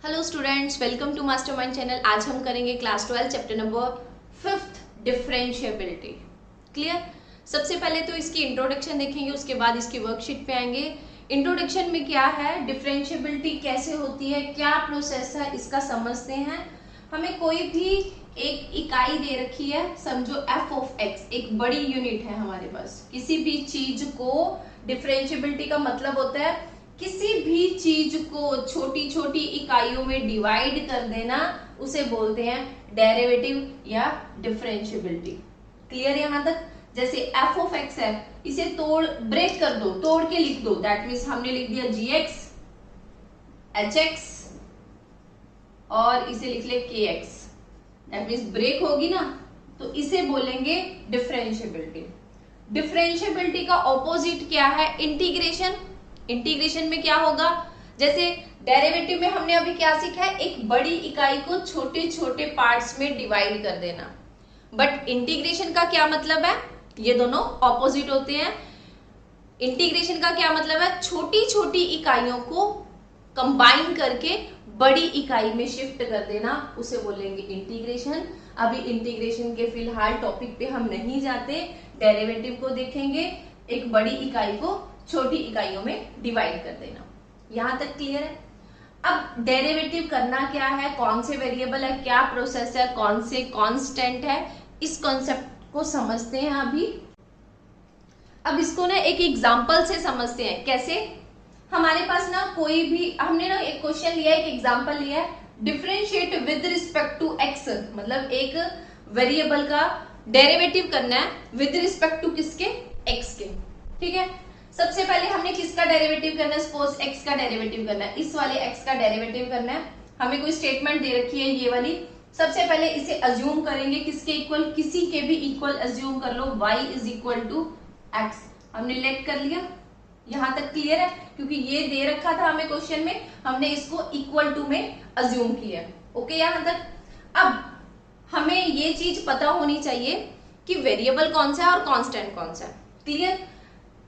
Hello students, welcome to mastermind channel. आज हम करेंगे class 12 chapter number 5 differentiability. Clear. सबसे पहले तो इसकी इंट्रोडक्शन देखेंगे, उसके बाद इसकी वर्कशीट पे आएंगे। इंट्रोडक्शन में क्या है, डिफरेंशिएबिलिटी कैसे होती है, क्या प्रोसेस है, इसका समझते हैं। हमें कोई भी एक इकाई दे रखी है, समझो f ऑफ x एक बड़ी यूनिट है हमारे पास। किसी भी चीज को डिफरेंशिएबिलिटी का मतलब होता है किसी भी चीज को छोटी छोटी इकाइयों में डिवाइड कर देना, उसे बोलते हैं डेरिवेटिव या डिफरेंशिएबिलिटी। क्लियर यहां तक। जैसे f ऑफ x है, इसे ब्रेक कर दो, तोड़ के लिख दो, दैट मीन्स हमने लिख दिया gx hx और इसे लिख ले kx, दैट मीन्स ब्रेक होगी ना, तो इसे बोलेंगे डिफरेंशिएबिलिटी। डिफरेंशिएबिलिटी का ऑपोजिट क्या है, इंटीग्रेशन। इंटीग्रेशन में क्या होगा, जैसे डेरिवेटिव में हमने अभी क्या सीखा है, एक बड़ी इकाई को छोटे छोटे पार्ट्स में डिवाइड कर देना। बट इंटीग्रेशन का क्या मतलब है, ये दोनों ऑपोजिट होते हैं। इंटीग्रेशन का क्या मतलब है, छोटी छोटी इकाइयों को कंबाइन करके बड़ी इकाई में शिफ्ट कर देना, उसे बोलेंगे इंटीग्रेशन। अभी इंटीग्रेशन के फिलहाल टॉपिक पे हम नहीं जाते, डेरिवेटिव को देखेंगे, एक बड़ी इकाई को छोटी इकाइयों में डिवाइड कर देना। यहां तक क्लियर है। अब डेरिवेटिव करना क्या है, कौन से वेरिएबल है, क्या प्रोसेस है, कौन से कांस्टेंट है, इस कॉन्सेप्ट को समझते हैं अभी। अब इसको ना एक एग्जांपल से समझते हैं। कैसे, हमारे पास ना कोई भी, हमने ना एक क्वेश्चन लिया, एक एग्जांपल लिया है, differentiate with respect to x, मतलब एक वेरिएबल का डेरिवेटिव करना है विद रिस्पेक्ट टू किसके, एक्स के। ठीक है, सबसे पहले हमने किसका डेरिवेटिव करना है, सपोज x का डेरिवेटिव करना है, इस वाले x का डेरिवेटिव करना है। हमें कोई स्टेटमेंट दे रखी है ये वाली। सबसे पहले इसे अज्यूम करेंगे किसके इक्वल, किसी के भी इक्वल अज्यूम कर लो, y is equal to x. हमने लेट कर लिया, यहां तक क्लियर है, क्योंकि ये दे रखा था हमें क्वेश्चन में, हमने इसको इक्वल टू में अज्यूम किया। ओके, यहां तक। अब हमें ये चीज पता होनी चाहिए कि वेरिएबल कौन सा है और कांस्टेंट कौन सा है। क्लियर।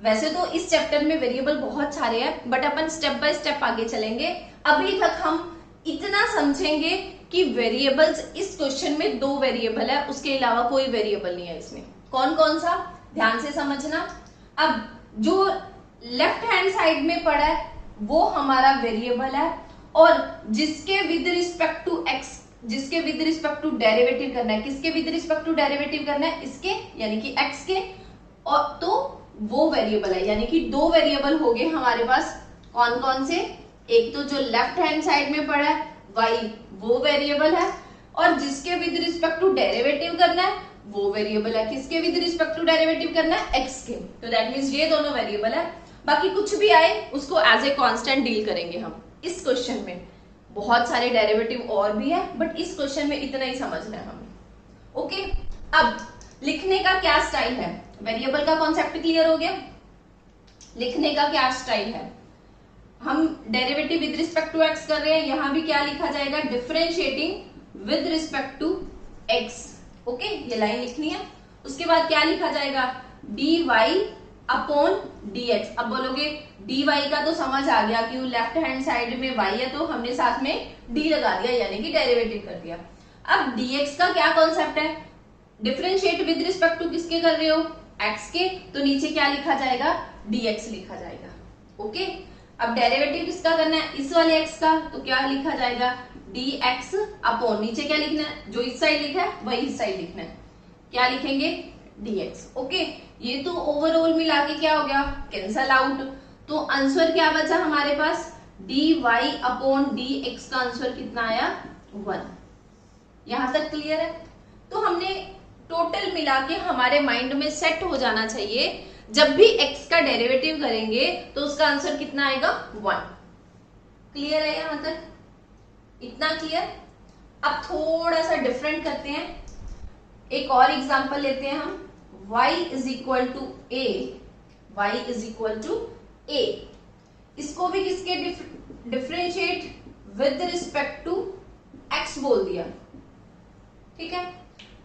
वैसे तो इस चैप्टर में वेरिएबल बहुत सारे हैं, but upon step by step आगे चलेंगे। अभी तक हम इतना समझेंगे कि वेरिएबल्स, इस क्वेश्चन में 2 वेरिएबल है, उसके अलावा कोई वेरिएबल नहीं है इसमें। कौन कौन सा, ध्यान से समझना। अब जो लेफ्ट हैंड साइड में पड़ा है वो हमारा वेरिएबल है, और जिसके विद रिस्पेक्ट टू एक्स, जिसके विद रिस्पेक्ट टू डेरिवेटिव करना है, किसके विद रिस्पेक्ट टू डेरिवेटिव करना है, इसके यानी कि एक्स के, और तो वो वेरिएबल है। यानी कि 2 वेरिएबल हो गए हमारे पास। कौन कौन से, एक तो जो लेफ्ट हैंड साइड में पड़ा है y, वो वेरिएबल है, और जिसके विद रिस्पेक्ट टू डेरिवेटिव करना है वो वेरिएबल है, किसके विद रिस्पेक्ट टू डेरिवेटिव करना है, x के। तो दैट मींस ये दोनों वेरिएबल है। बाकी कुछ भी आए उसको एज ए कांस्टेंट डील करेंगे हम इस क्वेश्चन में। बहुत सारे डेरिवेटिव और भी है, बट इस क्वेश्चन में इतना ही समझना है हमें। ओके, अब लिखने का क्या स्टाइल है, वेरिएबल का कॉन्सेप्ट क्लियर हो गया। लिखने का क्या स्टाइल है, हम derivative with respect to x कर रहे हैं, यहां भी क्या लिखा जाएगा, differentiating with respect to x. Okay, ये लाइन लिखनी है। उसके बाद क्या लिखा जाएगा, dy अपॉन dx। अब बोलोगे dy का तो समझ आ गया कि लेफ्ट हैंड साइड में y है, तो हमने साथ में d लगा दिया, यानी कि डेरिवेटिव कर दिया। अब dx का क्या कॉन्सेप्ट है, डिफरेंशिएट विद रिस्पेक्ट टू किसके कर रहे हो, x के, तो नीचे क्या लिखा जाएगा, dx लिखा जाएगा। ओके, अब डेरिवेटिव किसका करना है, इस वाले x का, तो क्या लिखा जाएगा, dx अपॉन, नीचे क्या लिखना है, जो इस साइड लिखा है वही इस साइड लिखना है, क्या लिखेंगे, dx। ओके, ये तो ओवरऑल मिला के क्या हो गया, कैंसल आउट। तो आंसर क्या बचा हमारे पास, dy अपॉन dx का आंसर कितना आया, 1। यहां तक क्लियर है। तो हमने टोटल मिला के हमारे माइंड में सेट हो जाना चाहिए, जब भी x का डेरिवेटिव करेंगे तो उसका आंसर कितना आएगा, 1। क्लियर है यहां तक, इतना क्लियर। अब थोड़ा सा डिफरेंट करते हैं, एक और एग्जांपल लेते हैं हम, y is equal to a, y is equal to a। इसको भी किसके differentiate with respect to x बोल दिया। ठीक है,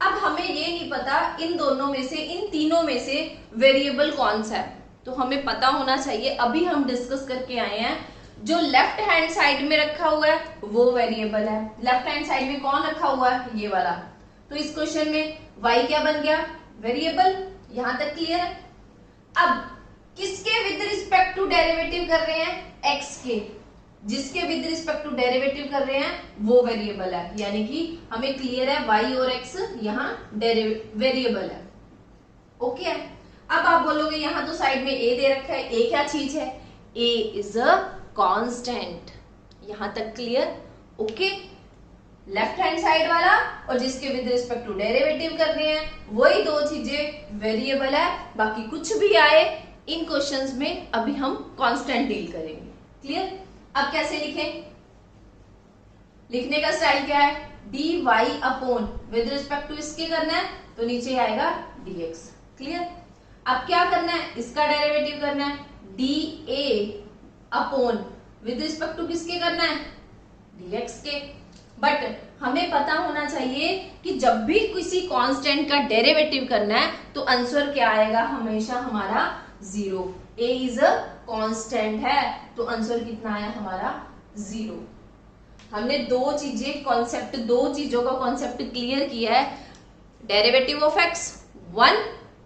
अब हमें ये नहीं पता इन दोनों में से, इन तीनों में से वेरिएबल कौन सा है, तो हमें पता होना चाहिए। अभी हम डिस्कस करके आए हैं जो लेफ्ट हैंड साइड में रखा हुआ है वो वेरिएबल है। लेफ्ट हैंड साइड में कौन रखा हुआ है, ये वाला। तो इस क्वेश्चन में y क्या बन गया, वेरिएबल। यहां तक क्लियर है। अब किसके विद रिस्पेक्ट टू डेरिवेटिव कर रहे हैं, x के। जिसके विद रिस्पेक्ट टू डेरिवेटिव कर रहे हैं वो वेरिएबल है, यानी कि हमें क्लियर है y और x यहाँ वेरिएबल है। ओके है। अब आप बोलोगे यहाँ तो साइड में a दे रखा है, a क्या चीज है, a इज अ कांस्टेंट। यहां तक clear, okay. Left hand side वाला और जिसके विद रिस्पेक्ट टू डेरिवेटिव कर रहे हैं वही दो चीजें वेरिएबल है। बाकी कुछ भी आए इन क्वेश्चंस में अभी हम कांस्टेंट डील करेंगे। क्लियर। अब कैसे लिखें, लिखने का स्टाइल क्या है, D Y upon with respect to इसके करना है तो नीचे आएगा dx। क्लियर। अब क्या करना है, इसका डेरिवेटिव करना है, dA upon with respect to किसके करना है, dx के। बट हमें पता होना चाहिए कि जब भी किसी कांस्टेंट का डेरिवेटिव करना है तो आंसर क्या आएगा, हमेशा हमारा 0। a इज अ कांस्टेंट है तो आंसर कितना आया हमारा 0। हमने दो चीजों का कॉन्सेप्ट क्लियर किया है, derivative of x 1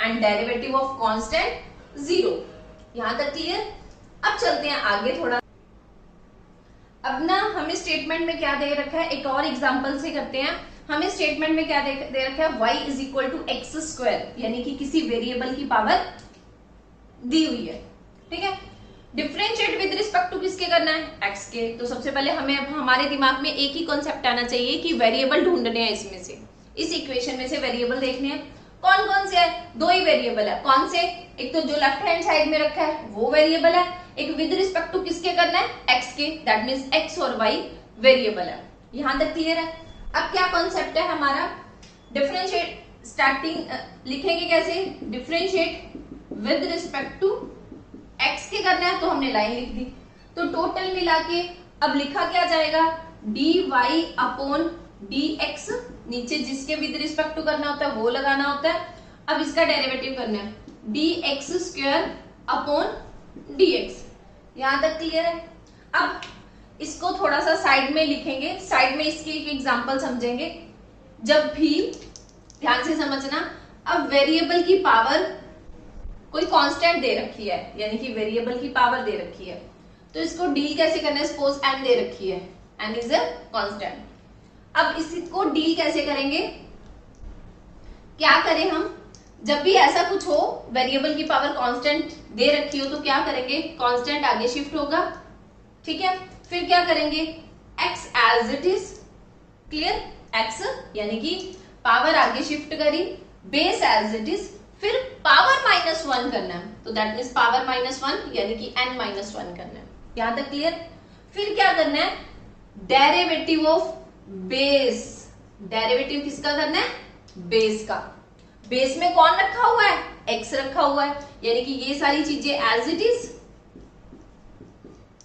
and derivative of constant 0। यहां तक क्लियर। अब चलते हैं आगे थोड़ा। अब ना हमें स्टेटमेंट में क्या दे रखा है, एक और एग्जांपल से करते हैं। हमें स्टेटमेंट में क्या दे रखा है, y is equal to x square, यानी कि किसी वेरिएबल की पावर दी हुई है। ठीक है। डिफरेंशिएट विद रिस्पेक्ट टू किसके करना है, x के। तो सबसे पहले हमें हमारे दिमाग में एक ही कॉन्सेप्ट आना चाहिए कि वेरिएबल ढूंढने हैं इसमें से, इस इक्वेशन में से वेरिएबल देखने हैं। कौन कौन से है, दो ही वेरिएबल है। कौन से, एक तो जो लेफ्ट हैंड साइड में रखा है वो वेरिएबल है, एक विद रिस्पेक्ट टू किसके करना है, x के। दैट मींस x और y वेरिएबल है। यहां तक क्लियर है। अब क्या कॉन्सेप्ट है हमारा, डिफरेंशिएट। स्टार्टिंग लिखेंगे कैसे, differentiate with respect to x के करना है तो हमने लाइन लिख दी। तो टोटल मिला के अब लिखा क्या जाएगा, dy अपॉन dx। नीचे जिसके विद रिस्पेक्ट टू करना होता है वो लगाना होता है। अब इसका डेरिवेटिव करना है, dx स्क्वायर अपॉन dx। यहां तक क्लियर है। अब इसको थोड़ा सा साइड में लिखेंगे, साइड में इसकी एक एग्जांपल समझेंगे। जब भी ध्यान से समझना, अब वेरिएबल की पावर कोई कांस्टेंट दे रखी है, यानी कि वेरिएबल की पावर दे रखी है, तो इसको डील कैसे करना है, सपोज n दे रखी है, n इज अ कांस्टेंट। अब इसको डील कैसे करेंगे, क्या करें हम, जब भी ऐसा कुछ हो वेरिएबल की पावर कांस्टेंट दे रखी हो तो क्या करेंगे, कांस्टेंट आगे शिफ्ट होगा। ठीक है। फिर क्या करेंगे, x as it is. Clear. x यानी कि पावर आगे शिफ्ट करी, बेस एज इट इज, फिर पावर -1 करना है तो दैट मीन्स पावर -1 यानी कि n-1 करना है। यहां तक क्लियर। फिर क्या करना है, डेरिवेटिव ऑफ बेस। डेरिवेटिव किसका करना है, बेस का। बेस में कौन रखा हुआ है, x रखा हुआ है, यानी कि ये सारी चीजें एज इट इज।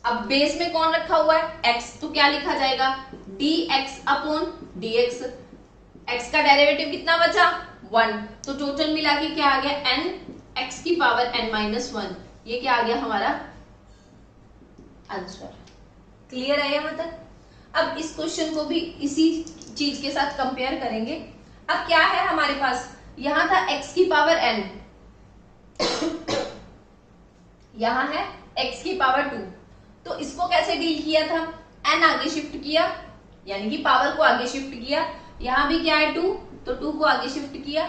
अब बेस में कौन रखा हुआ है, x, तो क्या लिखा जाएगा, dx अपॉन dx। x का डेरिवेटिव कितना बचा, 1। तो टोटल मिला के क्या आ गया, n x की पावर n-1। ये क्या आ गया हमारा आंसर। क्लियर है यहां तक। अब इस क्वेश्चन को भी इसी चीज के साथ कंपेयर करेंगे। अब क्या है हमारे पास, यहां था x की पावर n, यहां है x की पावर 2। तो इसको कैसे डील किया था, n आगे शिफ्ट किया, यानी कि पावर को आगे शिफ्ट किया। यहां भी क्या है 2, तो 2 को आगे शिफ्ट किया।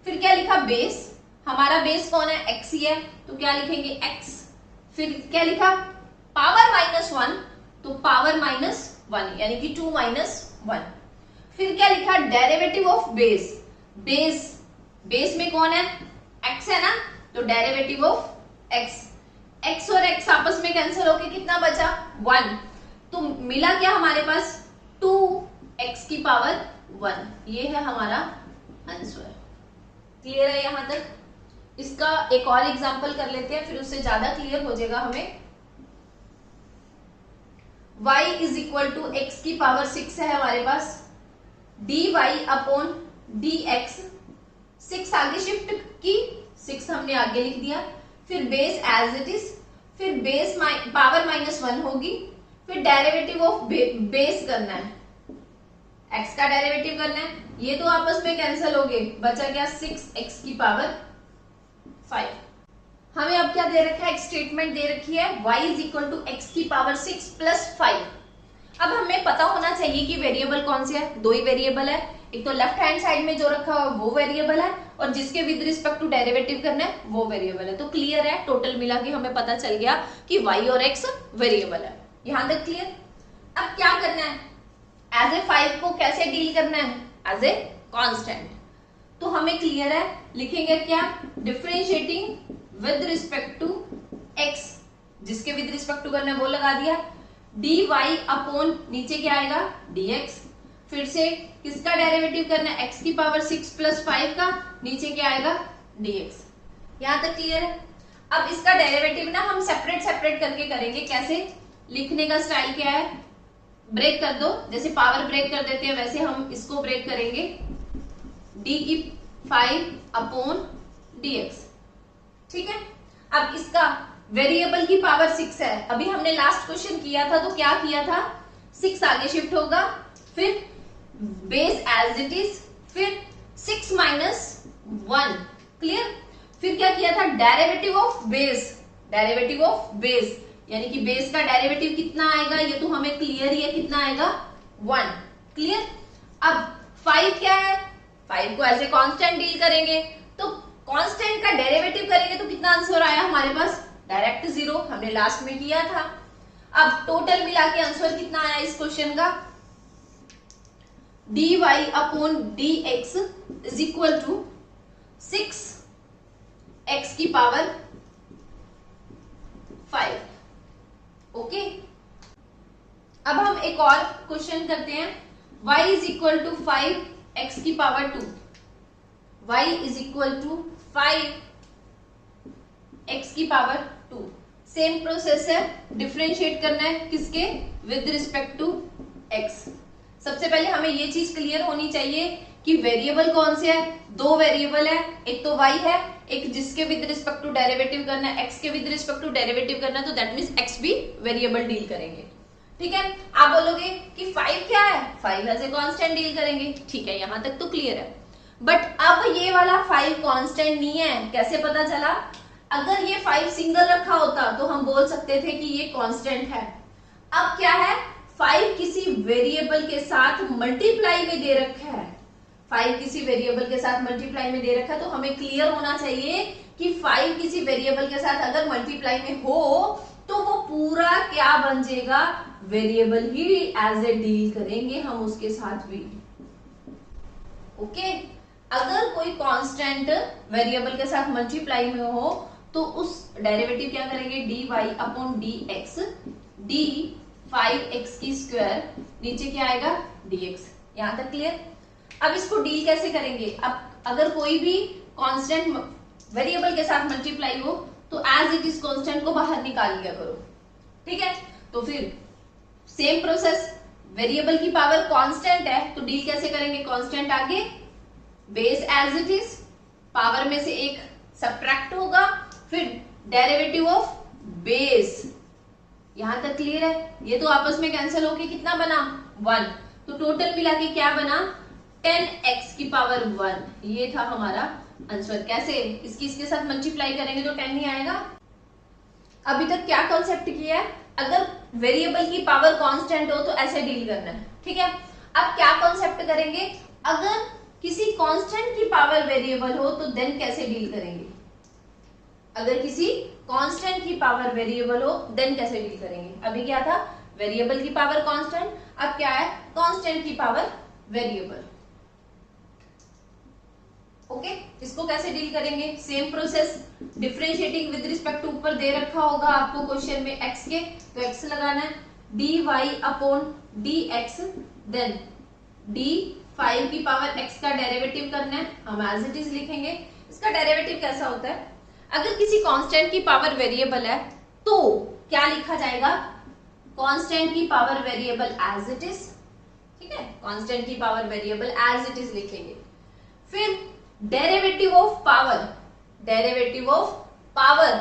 फिर क्या लिखा, बेस। हमारा बेस कौन है, x ही है, तो क्या लिखेंगे x। फिर क्या लिखा, पावर -1, तो पावर -1 यानी कि 2 - 1। फिर क्या लिखा, डेरिवेटिव ऑफ बेस। बेस में कौन है, x है ना, तो डेरिवेटिव ऑफ x। x और x आपस में कैंसिल होके कितना बचा, 1। तो मिला क्या हमारे पास, 2x की पावर 1। ये है हमारा आंसर। क्लियर है यहां तक। इसका एक और एग्जांपल कर लेते हैं, फिर उससे ज्यादा क्लियर हो जाएगा हमें। y is equal to x की पावर 6 है हमारे पास, dy अपॉन dx। 6 आगे शिफ्ट की, 6 हमने आगे लिख दिया। फिर बेस एज इट इज, फिर बेस पावर -1 होगी, फिर डेरिवेटिव ऑफ बेस करना है, x का डेरिवेटिव करना है, ये तो आपस में कैंसिल हो गए, बचा क्या 6x की पावर 5। हमें अब क्या दे रखा है, एक स्टेटमेंट दे रखी है y is equal to x की पावर 6 प्लस 5। अब हमें पता होना चाहिए कि वेरिएबल कौन से है, दो ही वेरिएबल है, एक तो लेफ्ट हैंड साइड में जो रखा हुआ वो वेरिएबल है और जिसके विद रिस्पेक्ट टू डेरिवेटिव करना है वो वेरिएबल है। तो क्लियर है, टोटल मिला के हमें पता चल गया कि y और x वेरिएबल है। यहां तक क्लियर। अब क्या करना है, एज ए 5 को कैसे डील करना है, एज ए कांस्टेंट। तो हमें क्लियर है, लिखेंगे क्या, differentiating with respect to x, जिसके विद रिस्पेक्ट टू करना है वो लगा दिया, dy अपॉन नीचे क्या आएगा dx, फिर से किसका डेरिवेटिव करना है, x की पावर 6 प्लस 5 का, नीचे क्या आएगा dx। यहां तक क्लियर है। अब इसका डेरिवेटिव ना हम सेपरेट सेपरेट करके करेंगे, कैसे, लिखने का स्टाइल क्या है, ब्रेक कर दो, जैसे पावर ब्रेक कर देते हैं वैसे हम इसको ब्रेक करेंगे, d की 5 अपॉन dx, ठीक है। अब इसका वेरिएबल की पावर 6 है, अभी हमने लास्ट क्वेश्चन किया था तो क्या किया था, 6 आगे शिफ्ट होगा, फिर बेस एज इट इज, फिर 6 माइनस 1, क्लियर। फिर क्या किया था, derivative of base, derivative of base, यानी कि बेस का डेरिवेटिव कितना आएगा, ये तो हमें क्लियर ही है, कितना आएगा 1, क्लियर। अब 5 क्या है, 5 को एज ए कांस्टेंट डील करेंगे, तो कांस्टेंट का डेरिवेटिव करेंगे तो कितना आंसर आया हमारे पास, डायरेक्ट 0, हमने लास्ट में किया था। अब टोटल मिला के आंसर कितना आया इस क्वेश्चन का, dy upon dx is equal to 6x की पावर 5, ओके। अब हम एक और क्वेश्चन करते हैं, y is equal to 5x की power 2, y is equal to 5x की पावर 2। सेम प्रोसेस है, डिफरेंशिएट करना है किसके, विद रिस्पेक्ट टू x। सबसे पहले हमें ये चीज क्लियर होनी चाहिए कि वेरिएबल कौन से है, दो वेरिएबल है, एक तो y है, एक जिसके विद रिस्पेक्ट टू डेरिवेटिव करना है x के विद रिस्पेक्ट टू डेरिवेटिव करना है, तो दैट मींस x भी वेरिएबल डील करेंगे, ठीक है। आप बोलोगे कि 5 क्या है, 5 एज ए कांस्टेंट डील करेंगे, ठीक है, यहां तक तो क्लियर है। बट अब ये वाला 5 कांस्टेंट नहीं है, कैसे पता चला, अगर ये 5 सिंगल रखा होता तो हम बोल सकते थे कि ये कांस्टेंट है। अब क्या है, 5 किसी वेरिएबल के साथ मल्टीप्लाई में दे रखा है, 5 किसी वेरिएबल के साथ मल्टीप्लाई में दे रखा है, तो हमें क्लियर होना चाहिए कि 5 किसी वेरिएबल के साथ अगर मल्टीप्लाई में हो तो वो पूरा क्या बन जाएगा, वेरिएबल ही एज ए डील करेंगे हम उसके साथ भी, ओके। अगर कोई कांस्टेंट वेरिएबल के साथ मल्टीप्लाई में हो तो उस डेरिवेटिव क्या करेंगे, dy upon dx, d 5x की स्क्वायर, नीचे क्या आएगा dx। यहां तक क्लियर। अब इसको डील कैसे करेंगे, अब अगर कोई भी कांस्टेंट वेरिएबल के साथ मल्टीप्लाई हो तो एज इट इज कांस्टेंट को बाहर निकाल लिया करो, ठीक है। तो फिर सेम प्रोसेस, वेरिएबल की पावर कांस्टेंट है तो डील कैसे करेंगे, कांस्टेंट आगे, base as it is, power में से एक सब्ट्रैक्ट होगा, फिर डेरिवेटिव ऑफ बेस। यहां तक क्लियर है, ये तो आपस में कैंसिल होके कितना बना 1, तो टोटल मिला के क्या बना 10x की पावर 1, ये था हमारा आंसर। कैसे, इसके साथ मल्टीप्लाई करेंगे तो 10 ही आएगा। अभी तक क्या कॉन्सेप्ट किया है, अगर वेरिएबल की पावर कांस्टेंट हो तो ऐसे डील करना है, ठीक है। अब क्या कॉन्सेप्ट करेंगे, अगर किसी कांस्टेंट की पावर वेरिएबल हो तो देन कैसे डील करेंगे, अगर किसी कांस्टेंट की पावर वेरिएबल हो देन कैसे डील करेंगे। अभी क्या था, वेरिएबल की पावर कांस्टेंट, अब क्या है, कांस्टेंट की पावर वेरिएबल, ओके। इसको कैसे डील करेंगे, same process, differentiating with respect to, ऊपर दे रखा होगा आपको क्वेश्चन में x के, तो x लगाना है, dy upon dx, then d 5 की पावर x का डेरिवेटिव करना है, हम एज इट इज लिखेंगे। इसका डेरिवेटिव कैसा होता है, अगर किसी कांस्टेंट की पावर वेरिएबल है तो क्या लिखा जाएगा, कांस्टेंट की power variable as it is, ठीक है, कांस्टेंट की power variable as it is लिखेंगे। फिर derivative of power, derivative of power,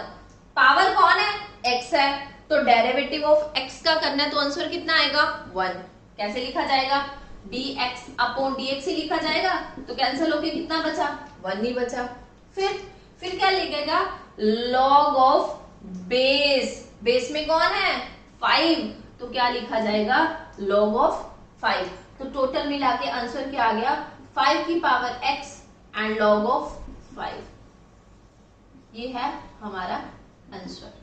power कौन है x है तो डेरिवेटिव ऑफ x का करना है, तो आंसर कितना आएगा 1। कैसे लिखा जाएगा, dx अपॉन dx ही लिखा जाएगा, तो कैंसिल होके कितना बचा, 1 ही बचा। फिर क्या लिखेगा, log ऑफ बेस, बेस में कौन है 5, तो क्या लिखा जाएगा log ऑफ 5। तो टोटल मिला के आंसर क्या आ गया 5 की power x and log of 5। ये है हमारा आंसर।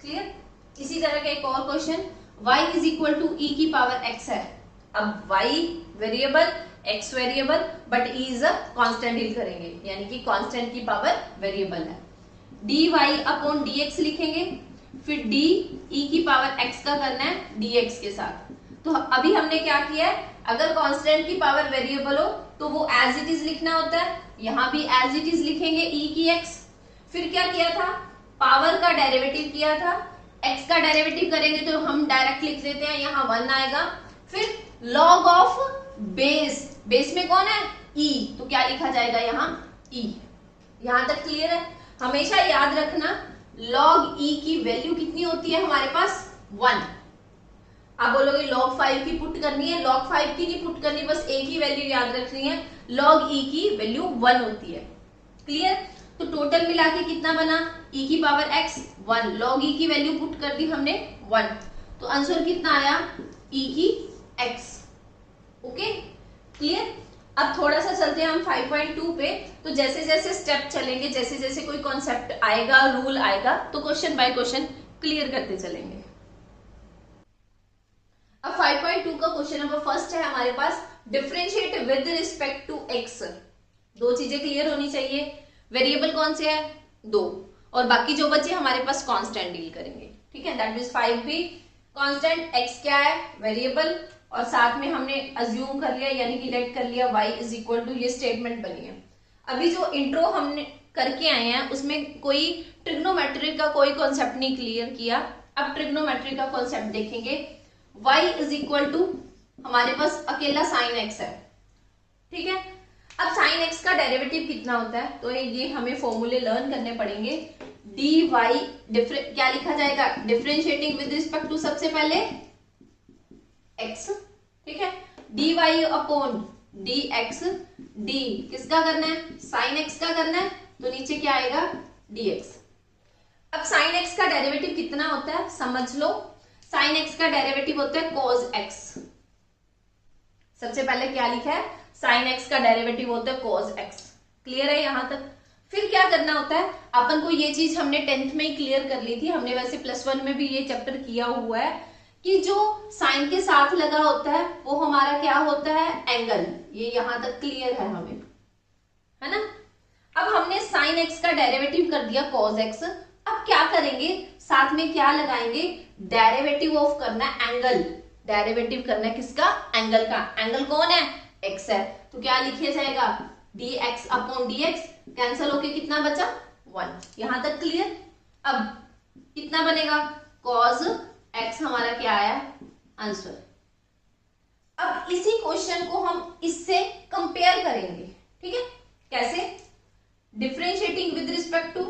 क्लियर। इसी तरह का एक और question, y is equal to e की पावर x है। अब y variable, x variable, but e is a constant डील करेंगे, यानी कि कांस्टेंट की पावर वेरिएबल है। dy अपॉन dx लिखेंगे, फिर d e की पावर x का करना है dx के साथ। तो अभी हमने क्या किया है, अगर कांस्टेंट की पावर वेरिएबल हो तो वो एज इट इज लिखना होता है, यहां भी एज इट इज लिखेंगे e की x। फिर क्या किया था, पावर का डेरिवेटिव किया था, x का डेरिवेटिव करेंगे तो हम डायरेक्ट लिख देते हैं, यहाँ 1 आएगा। फिर log ऑफ बेस, बेस में कौन है e, तो क्या लिखा जाएगा यहाँ e। यहां तक क्लियर है। हमेशा याद रखना log e की वैल्यू कितनी होती है हमारे पास 1। आप बोलोगे log 5 की पुट करनी है, log 5 की नहीं पुट करनी, बस एक ही वैल्यू याद रखनी है, log e की वैल्यू 1 होती है। क्लियर। तो टोटल मिला के कितना बना, e की पावर x 1, log e की वैल्यू पुट कर दी हमने 1, तो आंसर कितना आया e की x। Okay clear. अब थोड़ा सा चलते हैं हम 5.2 पे। तो जैसे जैसे स्टेप चलेंगे, जैसे जैसे कोई कॉन्सेप्ट आएगा, रूल आएगा, तो क्वेश्चन बाय क्वेश्चन क्लियर करते चलेंगे। अब 5.2 का क्वेश्चन नंबर फर्स्ट है हमारे पास, differentiate with respect to x। दो चीजें क्लियर होनी चाहिए, वेरिएबल कौन से है 2, और बाकी जो बचे हमारे पास कांस्टेंट डील करेंगे। ठीक है, दैट मींस 5 भी कांस्टेंट, x क्या है वेरिएबल, और साथ में हमने अज्यूम कर लिया यानी कि लेट कर लिया y इज इक्वल टू, ये स्टेटमेंट बनी है। अभी जो इंट्रो हमने करके आए हैं उसमें कोई ट्रिग्नोमेट्री का कोई कॉन्सेप्ट नहीं क्लियर किया। अब ट्रिग्नोमेट्री का कॉन्सेप्ट देखेंगे। y इज इक्वल टू हमारे पास अकेला साइन x है। ठीक है, अब साइन x का डेरिवेटिव कितना होता है, तो ये हमें फॉर्मूले लर्न करने पड़ेंगे। dy क्या लिखा जाएगा, डिफरेंशिएटिंग विद रिस्पेक्ट टू सबसे पहले x। ठीक है, dy अपॉन dx, d किसका करना है साइन x का करना है, तो नीचे क्या आएगा dx। अब साइन x का डेरिवेटिव कितना होता है समझ लो, साइन x का डेरिवेटिव होता है cos x। सबसे पहले क्या लिखा है, साइन x का डेरिवेटिव होता है cos x। क्लियर है यहां तक। फिर क्या करना होता है, अपन को ये चीज हमने 10th में ही क्लियर कर ली थी, हमने वैसे +1 में भी ये चैप्टर किया हुआ है कि जो साइन के साथ लगा होता है वो हमारा क्या होता है एंगल। ये यहां तक क्लियर है हमें, है ना। अब हमने साइन x का डेरिवेटिव कर दिया cos x। अब क्या करेंगे, साथ में क्या लगाएंगे, डेरिवेटिव ऑफ करना है एंगल। डेरिवेटिव करना है किसका, एंगल का। एंगल कौन है x है, तो क्या लिखा जाएगा dx अपॉन dx, कैंसल होके कितना बचा 1। यहां तक क्लियर। अब कितना बनेगा cos x, हमारा क्या आया आंसर। अब इसी क्वेश्चन को हम इससे कंपेयर करेंगे। ठीक है, कैसे, differentiating with respect to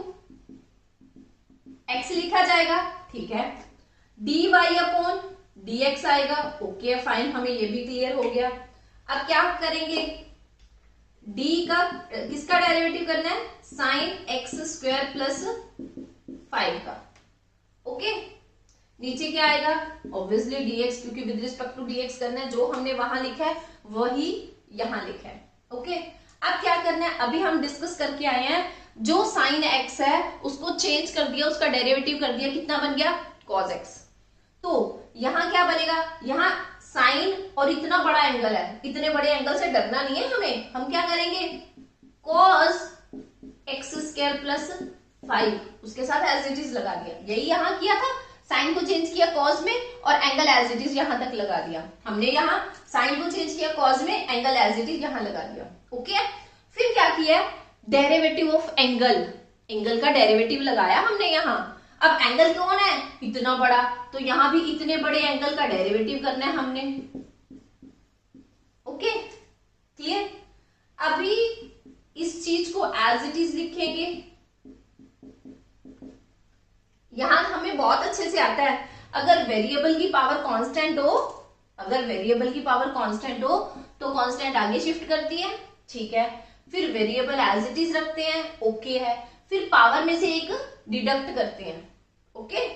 x लिखा जाएगा। ठीक है, dy अपॉन dx आएगा। ओके फाइन, हमें ये भी क्लियर हो गया। अब क्या करेंगे, d का किसका डेरिवेटिव करना है, साइन x स्क्वायर प्लस 5 का। ओके, नीचे क्या आएगा ऑब्वियसली dx, क्योंकि विद रिस्पेक्ट टू dx करना है, जो हमने वहां लिखा है वही यहां लिखा है। ओके, अब क्या करना है, अभी हम डिस्कस करके आए हैं, जो साइन x है उसको चेंज कर दिया, उसका डेरिवेटिव कर दिया, कितना बन गया cos x। तो यहां क्या बनेगा, यहां साइन और इतना बड़ा एंगल है, इतने बड़े एंगल से डरना नहीं है हमें। हम क्या करेंगे, cos x स्क्वायर प्लस 5 उसके साथ एज इट इज लगा दिया। यही यहां किया था, साइन को चेंज किया कॉस में और एंगल एज इट इज यहां तक लगा दिया हमने। यहां साइन को चेंज किया कॉस में, एंगल एज इट इज यहां लगा दिया। ओके, फिर क्या किया, डेरिवेटिव ऑफ एंगल, एंगल का डेरिवेटिव लगाया हमने यहां। अब एंगल कौन है इतना बड़ा, तो यहां भी इतने बड़े एंगल का डेरिवेटिव करना है हमने। Okay clear. अभी इस चीज को एज इट इज लिखेंगे, यहां हमें बहुत अच्छे से आता है, अगर वेरिएबल की पावर कांस्टेंट हो, अगर वेरिएबल की पावर कांस्टेंट हो तो कांस्टेंट आगे शिफ्ट करती है, ठीक है। फिर वेरिएबल एज इट इज रखते हैं, ओके है। फिर पावर में से एक डिडक्ट करते हैं, ओके।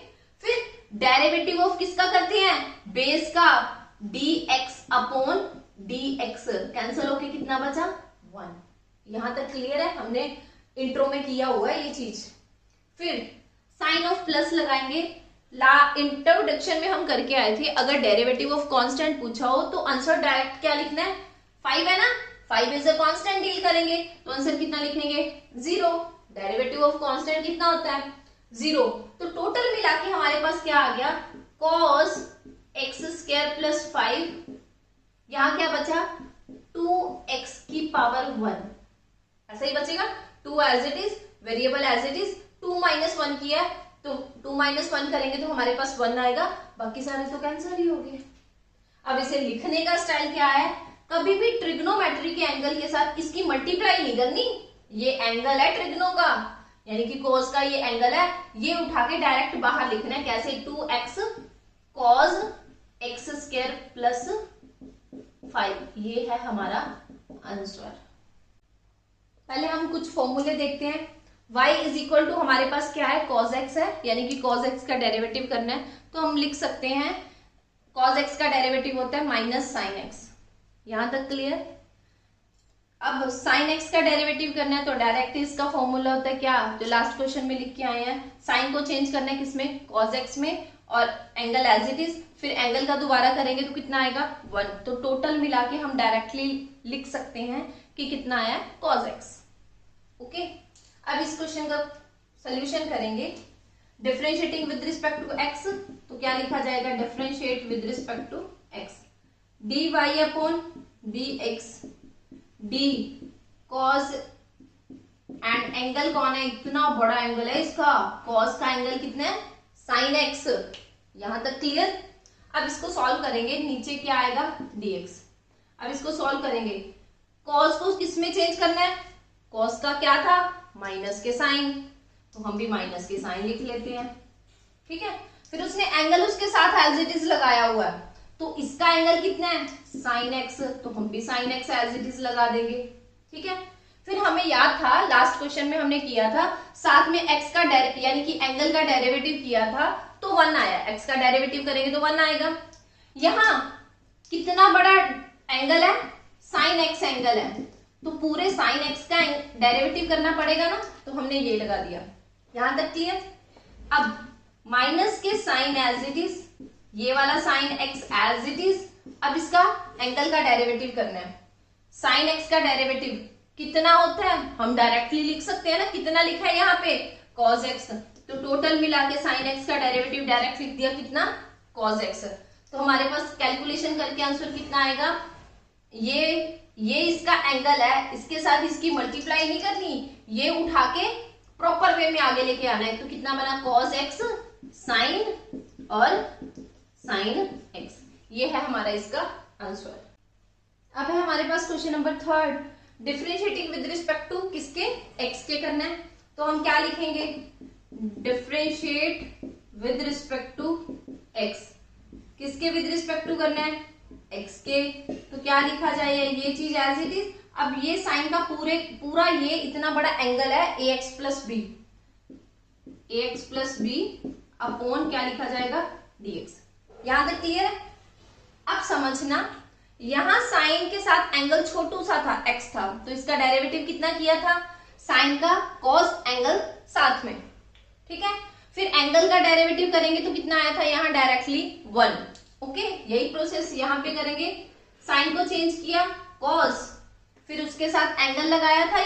फिर डेरिवेटिव ऑफ किसका करते हैं, बेस का, dx अपॉन dx, कैंसिल होके कितना बचा, 1। यहां तक क्लियर है, हमने इंट्रो में किया हुआ है ये चीज। फिर साइन ऑफ प्लस लगाएंगे। इंट्रोडक्शन में हम करके आए थे, अगर डेरिवेटिव ऑफ कांस्टेंट पूछा हो तो आंसर डायरेक्ट क्या लिखना है, 5 है ना, 5 इज अ कांस्टेंट, डील करेंगे तो आंसर कितना लिखेंगे, 0। डेरिवेटिव ऑफ कांस्टेंट कितना होता है, 0। तो टोटल मिला के हमारे पास क्या आ गया, cos x स्क्वायर प्लस 5, यहां क्या बचा, 2x की पावर 1, ऐसा ही बचेगा। 2 as it is, variable as it is, 2 minus 1 किया है तो 2 माइनस 1 करेंगे तो हमारे पास 1 आएगा, बाकी सारे तो कैंसिल ही हो गए। अब इसे लिखने का स्टाइल क्या है, कभी भी ट्रिग्नोमेट्री के एंगल के साथ इसकी मल्टीप्लाई नहीं करनी। ये एंगल है ट्रिग्नो का, यानी कि कोस का ये एंगल है, ये उठा के डायरेक्ट बाहर लिखना है, कैसे, 2x cos x square plus 5, ये है हमारा आंसर। पहले हम कुछ फॉर्मूले देखते हैं। y इज इक्वल टू हमारे पास क्या है, cos x है, यानी कि cos x का डेरिवेटिव करना है तो हम लिख सकते हैं cos x का डेरिवेटिव होता है माइनस साइन x। यहां तक क्लियर। अब sin x का डेरिवेटिव करना है तो डायरेक्ट इसका फॉर्मूला होता है क्या, जो लास्ट क्वेश्चन में लिख के आए हैं, साइन को चेंज करना है किसमें, cos x में, और एंगल एज इट इज, फिर एंगल का दोबारा करेंगे तो कितना आएगा, 1। तो टोटल मिला के हम डायरेक्टली लिख सकते हैं कि कितना आया, cos x, ओके। अब इस क्वेश्चन का सोल्यूशन करेंगे। Differentiating with respect to x, तो क्या लिखा जाएगा, differentiate with respect to x, dy upon dx, d cos, and angle कौन है, इतना बड़ा एंगल है इसका, cos का एंगल कितना है, sin x। यहां तक क्लियर। अब इसको सॉल्व करेंगे, नीचे क्या आएगा, dx। अब इसको सॉल्व करेंगे, cos को किसमें चेंज करना है, cos का क्या था, माइनस के साइन, तो हम भी माइनस के साइन लिख लेते हैं, ठीक है। फिर उसने एंगल उसके साथ एज इट इज लगाया हुआ है, तो इसका एंगल कितना है, साइन एक्स, तो हम भी sine x as it is लगा देंगे, ठीक है। फिर हमें याद था लास्ट क्वेश्चन में हमने किया था, साथ में एक्स का यानी कि एंगल का डेरिवेटिव किया था तो 1 आया, एक्स का डेरिवेटिव करेंगे तो 1 आएगा। यहां कितना बड़ा एंगल है, साइन एक्स एंगल है, तो पूरे साइन एक्स का डेरिवेटिव करना पड़ेगा ना, तो हमने ये लगा दिया। यहां तक क्लियर। अब माइनस के साइन एज इट इज, ये वाला sine x as it is, अब इसका एंगल का डेरिवेटिव करना है। साइन एक्स का डेरिवेटिव कितना होता है, हम डायरेक्टली लिख सकते हैं ना, कितना लिखा है यहाँ पे, cos x, तो टोटल मिला के साइन एक्स का डेरिवेटिव डायरेक्ट लिख दिया, कितना, cos x। तो हमारे पास कैलकुलेशन करके आंसर कितना आएगा, ये इसका एंगल है, इसके साथ इसकी मल्टीप्लाई नहीं करनी, ये उठा के प्रॉपर वे में आगे लेके आना है, तो कितना बना, cos x साइन और साइन x, ये है हमारा इसका आंसर। अब है हमारे पास question number 3, differentiating with respect to किसके, x के करना है, तो हम क्या लिखेंगे, differentiate with respect to x, किसके विद रिस्पेक्ट टू करना है, x के, तो क्या लिखा जाए, ये चीज एज इट इज। अब ये साइन का पूरा ये इतना बड़ा एंगल है ax plus b, ax plus b upon क्या लिखा जाएगा, dx। यहां तक क्लियर है। अब समझना, यहां साइन के साथ एंगल छोटू सा था, x था, तो इसका डेरिवेटिव कितना किया था, साइन का cos एंगल साथ में, ठीक है। फिर एंगल का डेरिवेटिव करेंगे तो कितना आया था, यहाँ डायरेक्टली 1, ओके। यही प्रोसेस यहाँ पे करेंगे, साइन को चेंज किया cos, फिर उसके साथ एंगल लगाया था,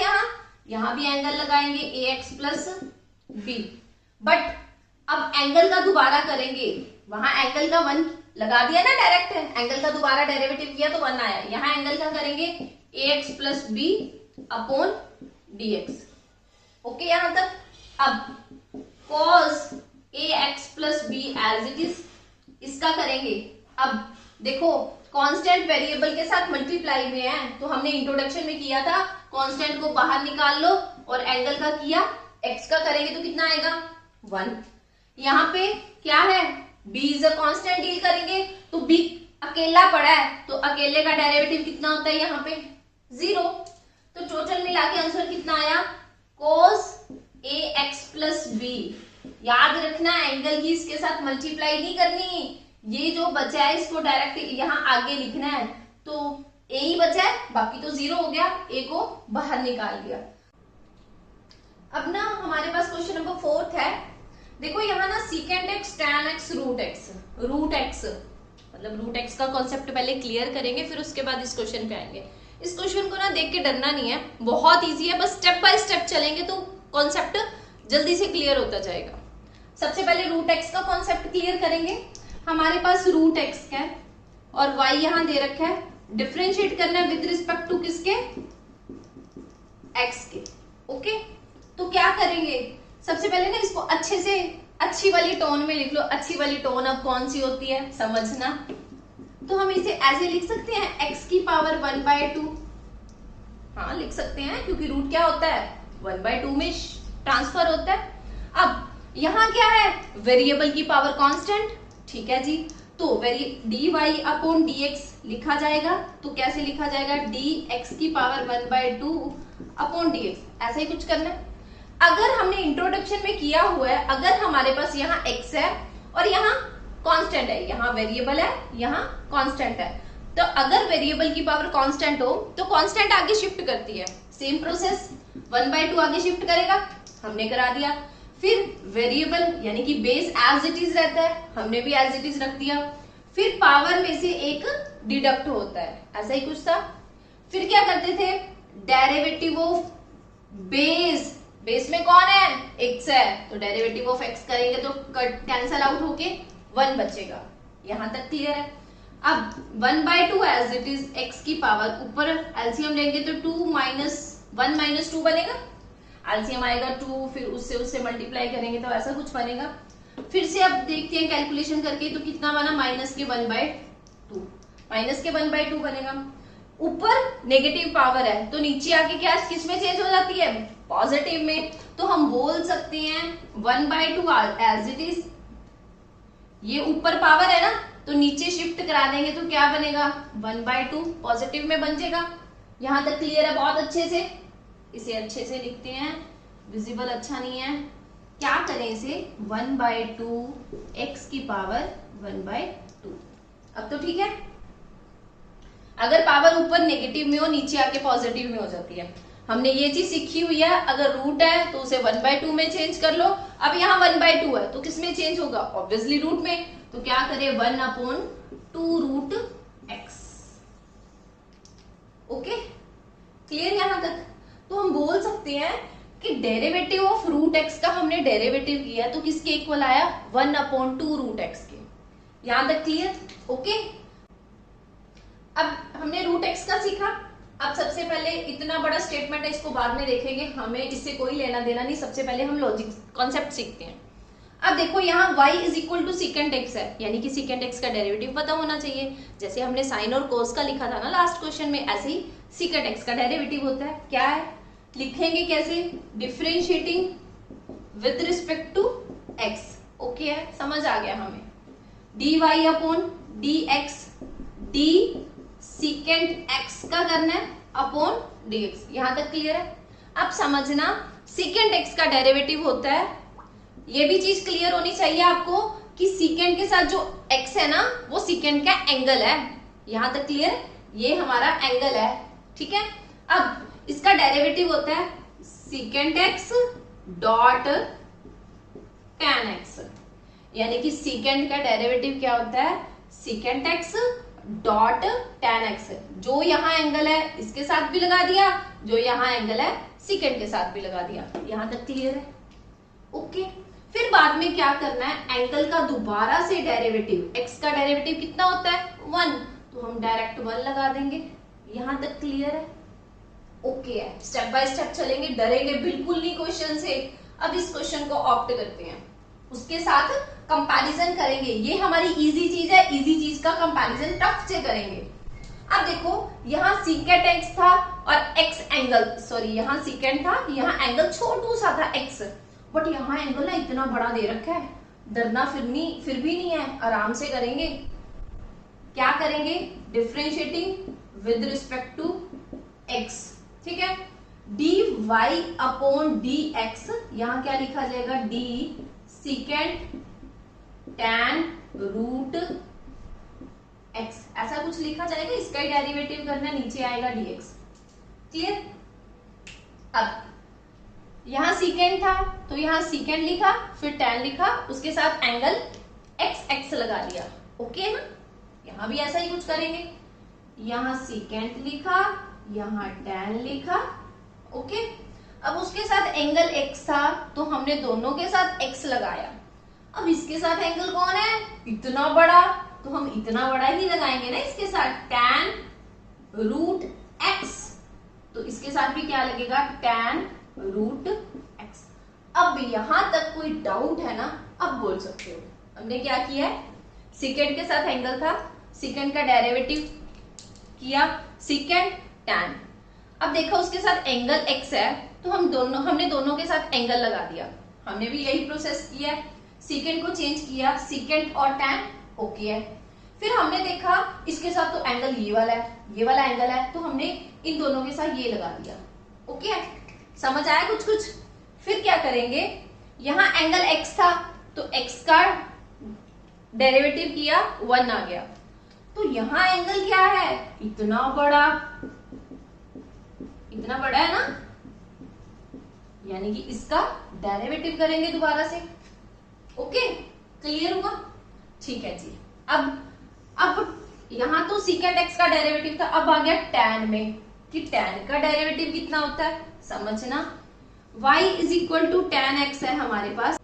यहाँ भी एंगल लगाएंगे ax प्लस बी, बट अब एंगल का दोबारा करेंगे, वहां एंगल का 1 लगा दिया ना डायरेक्ट, एंगल का दोबारा डेरिवेटिव किया तो 1 आया, यहाँ एंगल का करेंगे ax plus b upon dx, okay यहां तक। अब cos ax plus b as it is, इसका करेंगे। अब देखो कांस्टेंट वेरिएबल के साथ मल्टीप्लाई में है, तो हमने इंट्रोडक्शन में किया था, कांस्टेंट को बाहर निकाल लो और एंगल का किया, x का करेंगे तो कितना आएगा, 1। यहाँ पे क्या है, b इज अ कांस्टेंट, डील करेंगे तो b अकेला पड़ा है तो अकेले का डेरिवेटिव कितना होता है यहाँ पे 0। तो टोटल मिला के आंसर कितना आया, cos ax प्लस बी। याद रखना एंगल की इसके साथ मल्टीप्लाई नहीं करनी, ये जो बचा है इसको डायरेक्ट यहाँ आगे लिखना है। तो a ही बचा है, बाकी तो 0 हो गया, a को बाहर निकाल दिया। अब ना हमारे पास क्वेश्चन नंबर 4 है। देखो यहाँ ना secant x tan x root x, root x मतलब रूट एक्स का कॉन्सेप्ट पहले क्लियर करेंगे, फिर उसके बाद इस क्वेश्चन पे आएंगे। इस क्वेश्चन को ना देख के डरना नहीं है, बहुत इजी है, बस स्टेप बाय स्टेप चलेंगे तो कॉन्सेप्ट जल्दी से क्लियर होता जाएगा। सबसे पहले रूट एक्स का कॉन्सेप्ट क्लियर करेंगे। हमारे पास रूट एक्स का है और y यहाँ दे रखा है, डिफरेंशिएट करना है विद रिस्पेक्ट टू किसके, x के। ओके, तो क्या करेंगे, सबसे पहले ना इसको अच्छे से अच्छी वाली टोन में लिख लो। अच्छी वाली टोन अब कौन सी होती है समझना। तो हम इसे ऐसे लिख सकते हैं x की पावर 1/2। हाँ लिख सकते हैं, क्योंकि रूट क्या होता है 1/2 में ट्रांसफर होता है। अब यहाँ क्या है, वेरिएबल की पावर कांस्टेंट, ठीक है जी। तो dy अपॉन dx लिखा जाएगा, तो कैसे लिखा जाएगा, dx की पावर 1/2 अपॉन dx, ऐसा ही कुछ करना है। अगर हमने इंट्रोडक्शन में किया हुआ है, अगर हमारे पास यहाँ x है और यहाँ कांस्टेंट है, यहाँ वेरिएबल है, यहाँ कांस्टेंट है, तो अगर वेरिएबल की पावर कांस्टेंट हो तो कांस्टेंट आगे शिफ्ट करती है। सेम प्रोसेस 1/2 आगे शिफ्ट करेगा, हमने करा दिया। फिर वेरिएबल यानी कि बेस एज इट इज रहता है, हमने भी एज इट इज रख दिया। फिर पावर में से एक डिडक्ट होता है, ऐसा ही कुछ था। फिर क्या करते थे, डेरिवेटिव ऑफ बेस, बेस में कौन है x है, तो डेरिवेटिव ऑफ x करेंगे तो कैंसल आउट होके 1 बचेगा। यहां तक क्लियर है। अब 1/2 एज इट इज x की पावर, ऊपर एलसीएम लेंगे तो 2 - 1 - 2 बनेगा, एलसीएम आएगा 2, फिर उससे मल्टीप्लाई करेंगे तो ऐसा कुछ बनेगा। फिर से अब देखते हैं कैलकुलेशन करके, तो कितना बना, -1/2, -1/2 बनेगा। ऊपर नेगेटिव पावर है तो नीचे आके क्या किस में चेंज हो जाती है, पॉजिटिव में। तो हम बोल सकते हैं 1/2 एज इट इज, ये ऊपर पावर है ना तो नीचे शिफ्ट करा देंगे तो क्या बनेगा 1/2 पॉजिटिव में बन जाएगा। यहां तक क्लियर है बहुत अच्छे से। इसे अच्छे से लिखते हैं, विजिबल अच्छा नहीं है, क्या करें इसे 1/2 x की पावर 1/2। अब तो ठीक है, अगर पावर ऊपर नेगेटिव में हो नीचे आके पॉजिटिव में हो जाती है। हमने ये चीज सीखी हुई है, अगर रूट है तो उसे 1/2 में चेंज कर लो। अब यहाँ 1/2 है तो किस में चेंज होगा, ऑब्वियसली रूट में। तो क्या करें 1/2 रूट x। ओके क्लियर यहां तक। तो हम बोल सकते हैं कि डेरिवेटिव ऑफ रूट x का हमने डेरिवेटिव किया तो किसके इक्वल आया 1/2 रूट x के। यहां तक क्लियर। ओके अब हमने रूट x का सीखा। अब सबसे पहले इतना बड़ा स्टेटमेंट है, इसको बाद में देखेंगे, हमें इससे कोई लेना देना नहीं। सबसे पहले हम लॉजिक कॉन्सेप्ट सीखते हैं। अब देखो यहाँ y is equal to secant x है, यानी कि सीकेंट एक्स का डेरिवेटिव पता होना चाहिए। जैसे हमने साइन और कोस का लिखा था ना लास्ट क्वेश्चन में, ऐसे ही सीकेंट एक्स का डेरिवेटिव होता है। क्या है, लिखेंगे कैसे, differentiating with respect to x। Okay है, समझ आ गया हमें। dy upon dx, d secant x का करना है अपॉन dx। यहां तक क्लियर है। अब समझना सीकेंट x का डेरिवेटिव होता है, ये भी चीज क्लियर होनी चाहिए आपको कि सीकेंट के साथ जो x है ना वो सीकेंट का एंगल है। यहां तक क्लियर, ये हमारा एंगल है, ठीक है। अब इसका डेरिवेटिव होता है secant x dot tan x, यानी कि सीकेंट का डेरिवेटिव क्या होता है secant x dot tan x. जो यहाँ एंगल है इसके साथ भी लगा दिया, जो यहाँ एंगल है सीकेंट के साथ भी लगा दिया। यहां तक क्लियर है। ओके फिर बाद में क्या करना है, एंगल का दोबारा से डेरिवेटिव, एक्स का डेरिवेटिव कितना होता है 1, तो हम डायरेक्ट 1 लगा देंगे। यहां तक क्लियर है। ओके है, स्टेप बाय स्टेप चलेंगे, डरेंगे बिल्कुल नहीं क्वेश्चन से। अब इस क्वेश्चन को ऑप्ट करते हैं, उसके साथ कंपैरिजन करेंगे। ये हमारी इजी चीज है, इजी चीज का कंपैरिजन टफ से करेंगे। अब देखो यहाँ सीकेंट एक्स था और एक्स एंगल, सॉरी यहाँ सीकेंट था, यहाँ एंगल छोटू सा था एक्स, बट यहाँ एंगल ना इतना बड़ा दे रखा है डरना फिर भी नहीं है, आराम से करेंगे। क्या करेंगे? Differentiating with respect to x, ठीक है। dy अपॉन dx, यहां क्या लिखा जाएगा? d secant tan root x, ऐसा कुछ लिखा जाएगा। इसका ही डेरिवेटिव करना, नीचे आएगा dx। क्लियर? अब यहां सीकेंट था तो यहां सीकेंट लिखा, फिर tan लिखा, उसके साथ एंगल x लगा दिया। ओके ना? यहां भी ऐसा ही कुछ करेंगे। यहां सीकेंट लिखा, यहां tan लिखा। ओके, अब उसके साथ एंगल x था तो हमने दोनों के साथ x लगाया। अब इसके साथ एंगल कौन है? इतना बड़ा, तो हम इतना बड़ा ही लगाएंगे ना इसके साथ, tan रूट x। तो इसके साथ भी क्या लगेगा? tan root x। अब यहां तक कोई डाउट है ना? अब बोल सकते हो। हमने क्या किया है? सीकेंट के साथ एंगल था, सीकेंट का डेरिवेटिव किया, सीकेंट tan। अब देखो उसके साथ एंगल x है तो हमने दोनों के साथ एंगल लगा दिया। हमने भी यही प्रोसेस किया है, सीकेंट को चेंज किया, सीकेंट और tan ओके है। फिर हमने देखा इसके साथ तो एंगल ये वाला है, ये वाला एंगल है, तो हमने इन दोनों के साथ ये लगा दिया। ओके है? समझ आया कुछ कुछ? फिर क्या करेंगे? यहां एंगल x था तो x का डेरिवेटिव किया, 1 आ गया। तो यहां एंगल क्या है? इतना बड़ा, इतना बड़ा है ना, यानी कि इसका डेरिवेटिव करेंगे दोबारा से। ओके, क्लियर हुआ? ठीक है जी। अब यहां तो सीकेंट x का डेरिवेटिव था, अब आ गया tan में कि tan का डेरिवेटिव कितना होता है, समझना। y is equal to tan x है हमारे पास।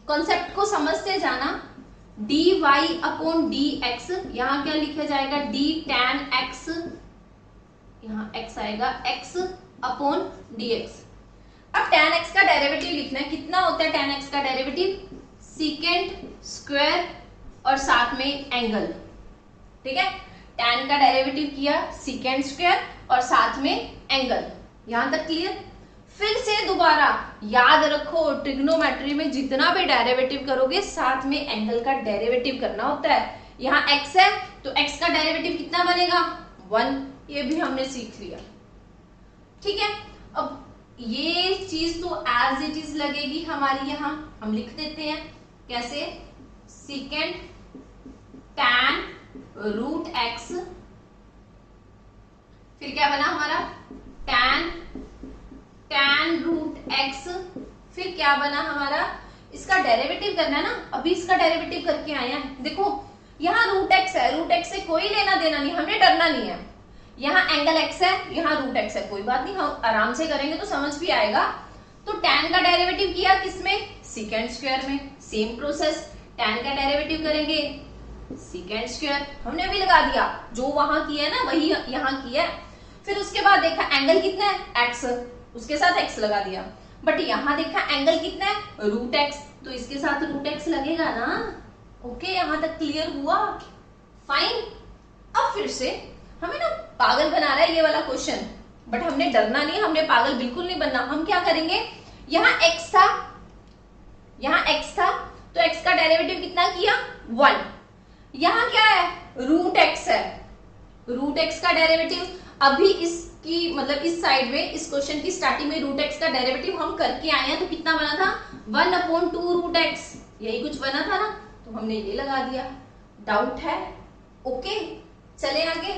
कॉन्सेप्ट को समझते जाना। dy अपॉन dx, यहां क्या लिखा जाएगा? d tan x, यहां x आएगा, x अपॉन dx। अब tan x का डेरिवेटिव लिखना है। कितना होता है tan x का डेरिवेटिव? सीकेंट स्क्वायर और साथ में एंगल, ठीक है। tan का डेरिवेटिव किया, सीकेंट स्क्वायर और साथ में एंगल। यहां तक क्लियर? फिर से दोबारा याद रखो, ट्रिग्नोमेट्री में जितना भी डेरिवेटिव करोगे साथ में एंगल का डेरिवेटिव करना होता है। यहाँ x है तो x का डेरिवेटिव कितना बनेगा? 1। ये भी हमने सीख लिया, ठीक है। अब ये चीज तो एज इट इज लगेगी हमारी, यहां हम लिख देते हैं। कैसे? सीकेंट tan रूट x, फिर क्या बना हमारा? tan रूट x, फिर क्या बना हमारा? इसका डेरिवेटिव करना है ना, अभी इसका डेरिवेटिव करके आए हैं। देखो यहाँ रूट x है, रूट x से कोई लेना देना नहीं, हमने डरना नहीं है। यहाँ एंगल x है, यहाँ रूट x है, कोई बात नहीं, हम आराम से करेंगे तो समझ भी आएगा। तो tan का डेरिवेटिव किया किसमें? सीकेंट स्क्वायर में। सेम प्रोसेस, tan का डेरिवेटिव करेंगे सीकेंट स्क्वायर, हमने अभी लगा दिया, जो वहां किया है ना वही यहाँ किया है। फिर उसके बाद देखा एंगल कितना है? x, उसके साथ x लगा दिया। बट यहां देखा एंगल कितना है? रूट x, तो इसके साथ रूट x लगेगा ना। ओके, यहां तक क्लियर हुआ? फाइन। अब फिर से हमें ना पागल बना रहा है ये वाला क्वेश्चन, बट हमने डरना नहीं, हमने पागल बिल्कुल नहीं बनना। हम क्या करेंगे? यहाँ x था, यहाँ x था तो x का डेरिवेटिव कितना किया? 1। यहाँ क्या है? रूट x है, रूट x का डेरिवेटिव अभी इसकी मतलब इस साइड में, इस क्वेश्चन की स्टार्टिंग में रूट x का डेरिवेटिव हम करके आए हैं, तो कितना बना था? 1/2 रूट x, यही कुछ बना था ना, तो हमने ये लगा दिया। डाउट है? ओके, चले आगे।